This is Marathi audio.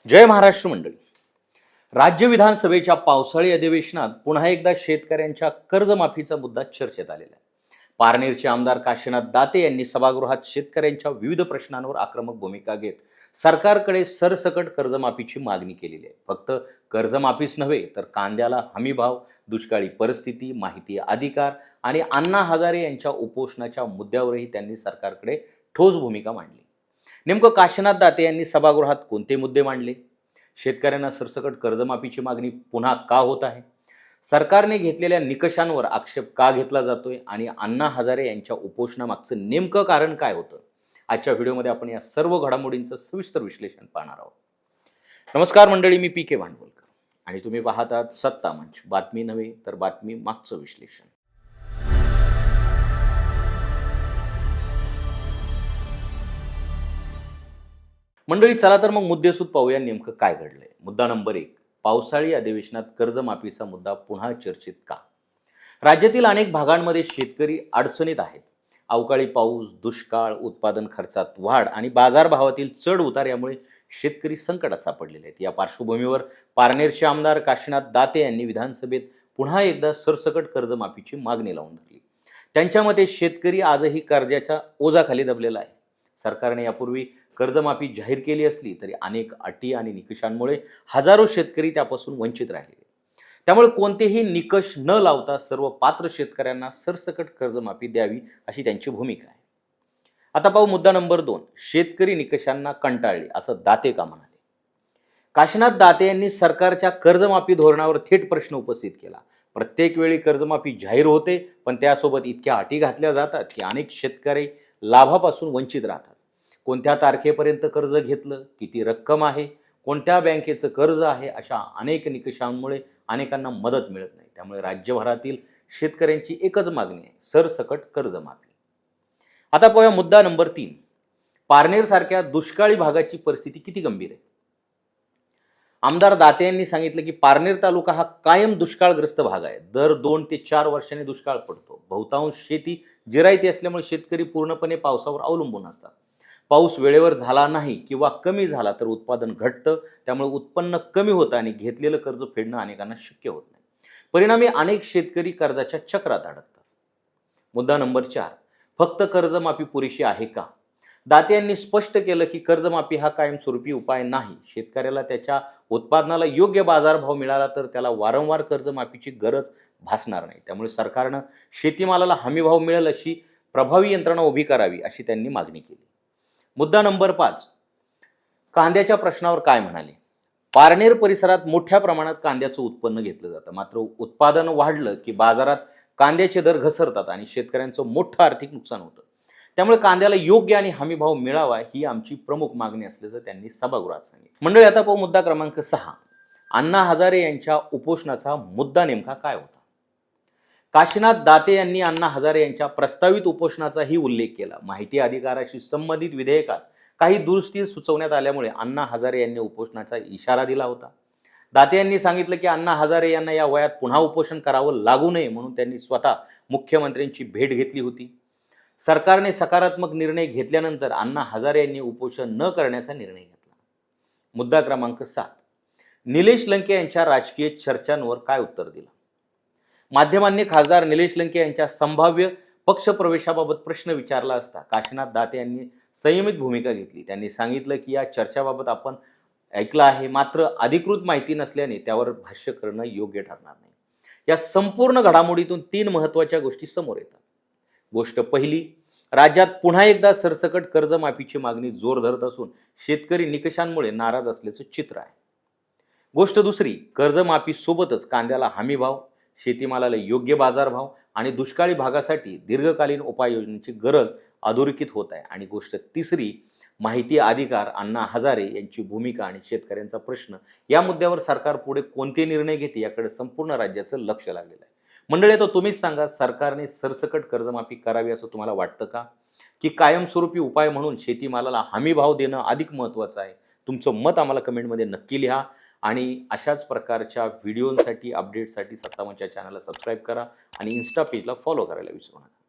जय महाराष्ट्र मंडळी. राज्य विधानसभेच्या पावसाळी अधिवेशनात पुन्हा एकदा शेतकऱ्यांच्या कर्जमाफीचा मुद्दा चर्चेत आलेला आहे. पारनेरचे आमदार काशीनाथ दाते यांनी सभागृहात शेतकऱ्यांच्या विविध प्रश्नांवर आक्रमक भूमिका घेत सरकारकडे सरसकट कर्जमाफीची मागणी केलेली आहे. फक्त कर्जमाफीच नव्हे तर कांद्याला हमीभाव, दुष्काळी परिस्थिती, माहिती अधिकार आणि अण्णा हजारे यांच्या उपोषणाच्या मुद्द्यावरही त्यांनी सरकारकडे ठोस भूमिका मांडली. नेमकं काशीनाथ दाते यांनी सभागृहात कोणते मुद्दे मांडले? शेतकऱ्यांना सरसकट कर्जमाफीची मागणी पुन्हा का होत आहे? सरकारने घेतलेल्या निकषांवर आक्षेप का घेतला जातोय? आणि अण्णा हजारे यांच्या उपोषणामागचं नेमकं कारण काय होतं? आजच्या व्हिडिओमध्ये आपण या सर्व घडामोडींचं सविस्तर विश्लेषण पाहणार आहोत. नमस्कार मंडळी, मी पी के भांडवलकर आणि तुम्ही पाहत आहात सत्ता मंच. बातमी नव्हे तर बातमी मागचं विश्लेषण. मंडळी, चला तर मग मुद्देसूद पाहूया नेमकं काय घडलंय. मुद्दा नंबर 1, पावसाळी अधिवेशनात कर्जमाफीचा मुद्दा पुन्हा चर्चेत का? राज्यातील अनेक भागांमध्ये शेतकरी अडचणीत आहेत. अवकाळी पाऊस, दुष्काळ, उत्पादन खर्चात वाढ आणि बाजारभावातील चढ उतार यामुळे शेतकरी संकटात सापडलेले आहेत. या पार्श्वभूमीवर पारनेरचे आमदार काशीनाथ दाते यांनी विधानसभेत पुन्हा एकदा सरसकट कर्जमाफीची मागणी लावून धरली. त्यांच्या मते शेतकरी आजही कर्जाच्या ओझाखाली दबलेला आहे. सरकारने यापूर्वी कर्जमाफी जाहीर केली असली तरी अनेक अटी आणि निकषांमुळे हजारो शेतकरी त्यापासून वंचित राहिले. त्यामुळे कोणतेही निकष न लावता सर्व पात्र शेतकऱ्यांना सरसकट कर्जमाफी द्यावी अशी त्यांची भूमिका आहे. आता पाहू मुद्दा नंबर 2, शेतकरी निकषांना कंटाळले असं दाते का म्हणाले? काशीनाथ दाते यांनी सरकारच्या कर्जमाफी धोरणावर थेट प्रश्न उपस्थित केला. प्रत्येक वेळी कर्जमाफी जाहीर होते, पण त्यासोबत इतक्या अटी घातल्या जातात की अनेक शेतकरी लाभापासून वंचित राहतात. कोणत्या तारखेपर्यंत कर्ज घेतलं, किती रक्कम आहे, कोणत्या बँकेचं कर्ज आहे, अशा अनेक निकषांमुळे अनेकांना मदत मिळत नाही. त्यामुळे राज्यभरातील शेतकऱ्यांची एकच मागणी आहे, सरसकट कर्जमाफी. आता पाहूया मुद्दा नंबर 3, पारनेर सारख्या दुष्काळी भागाची परिस्थिती किती गंभीर आहे. आमदार दाते यांनी सांगितलं की पारनेर तालुका हा कायम दुष्काळग्रस्त भाग आहे. दर 2 ते 4 वर्षांनी दुष्काळ पडतो. बहुतांश शेती जिरायती असल्यामुळे शेतकरी पूर्णपणे पावसावर अवलंबून असतात. पाऊस वेळेवर झाला नाही किंवा कमी झाला तर उत्पादन घटतं. त्यामुळे उत्पन्न कमी होतं आणि घेतलेलं कर्ज फेडणं अनेकांना शक्य होत नाही. परिणामी अनेक शेतकरी कर्जाच्या चक्रात अडकतात. मुद्दा नंबर 4, फक्त कर्जमाफी पुरेशी आहे का? दाते यांनी स्पष्ट केलं की कर्जमाफी हा कायमस्वरूपी उपाय नाही. शेतकऱ्याला त्याच्या उत्पादनाला योग्य बाजारभाव मिळाला तर त्याला वारंवार कर्जमाफीची गरज भासणार नाही. त्यामुळे सरकारनं शेतीमालाला हमीभाव मिळेल अशी प्रभावी यंत्रणा उभी करावी अशी त्यांनी मागणी केली. मुद्दा नंबर 5, कांद्याच्या प्रश्नावर काय म्हणाले? पारनेर परिसरात मोठ्या प्रमाणात कांद्याचं उत्पन्न घेतलं जातं. मात्र उत्पादन वाढलं की बाजारात कांद्याचे दर घसरतात आणि शेतकऱ्यांचं मोठं आर्थिक नुकसान होतं. त्यामुळे कांद्याला योग्य आणि हमीभाव मिळावा ही आमची प्रमुख मागणी असल्याचं त्यांनी सभागृहात सांगितलं. मंडळी, आता पाहू मुद्दा क्रमांक 6, अण्णा हजारे यांच्या उपोषणाचा मुद्दा नेमका काय होता? काशीनाथ दाते यांनी अण्णा हजारे यांच्या प्रस्तावित उपोषणाचाही उल्लेख केला. माहिती अधिकाराशी संबंधित विधेयकात काही दुरुस्ती सुचवण्यात आल्यामुळे अण्णा हजारे यांनी उपोषणाचा इशारा दिला होता. दाते यांनी सांगितलं की अण्णा हजारे यांना या वयात पुन्हा उपोषण करावं लागू नये म्हणून त्यांनी स्वतः मुख्यमंत्र्यांची भेट घेतली होती. सरकारने सकारात्मक निर्णय घेतल्यानंतर अण्णा हजारे यांनी उपोषण न करण्याचा निर्णय घेतला. मुद्दा क्रमांक 7, निलेश लंके यांच्या राजकीय चर्चांवर काय उत्तर दिलं? माध्यमांनी खासदार निलेश लंके यांच्या संभाव्य पक्षप्रवेशाबाबत प्रश्न विचारला असता काशीनाथ दाते यांनी संयमित भूमिका घेतली. त्यांनी सांगितलं की या चर्चाबाबत आपण ऐकलं आहे, मात्र अधिकृत माहिती नसल्याने त्यावर भाष्य करणं योग्य ठरणार नाही. या संपूर्ण घडामोडीतून 3 महत्त्वाच्या गोष्टी समोर येतात. गोष्ट पहिली, राज्यात पुन्हा एकदा सरसकट कर्जमाफीची मागणी जोर धरत असून शेतकरी निकषांमुळे नाराज असल्याचं चित्र आहे. गोष्ट दुसरी, कर्जमाफी सोबतच कांद्याला हमीभाव, शेतीमालाला योग्य बाजारभाव आणि दुष्काळी भागासाठी दीर्घकालीन उपाययोजनेची गरज अधोरेखित होत आहे. आणि गोष्ट तिसरी, माहिती अधिकार, अण्णा हजारे यांची भूमिका आणि शेतकऱ्यांचा प्रश्न या मुद्द्यावर सरकार पुढे कोणते निर्णय घेते याकडे संपूर्ण राज्याचं लक्ष लागलेलं आहे. मंडळी, आता तुम्हीच सांगा, सरकारने सरसकट कर्जमाफी करावी असं तुम्हाला वाटतं का? की कायमस्वरूपी उपाय म्हणून शेतीमालाला हमीभाव देणं अधिक महत्त्वाचं आहे? तुमचं मत आम्हाला कमेंटमध्ये नक्की लिहा आणि अशाच प्रकारच्या व्हिडिओसाठी अपडेटसाठी सत्तामंच चॅनलला सबस्क्राईब करा आणि इन्स्टा पेजला फॉलो करायला विसरू नका.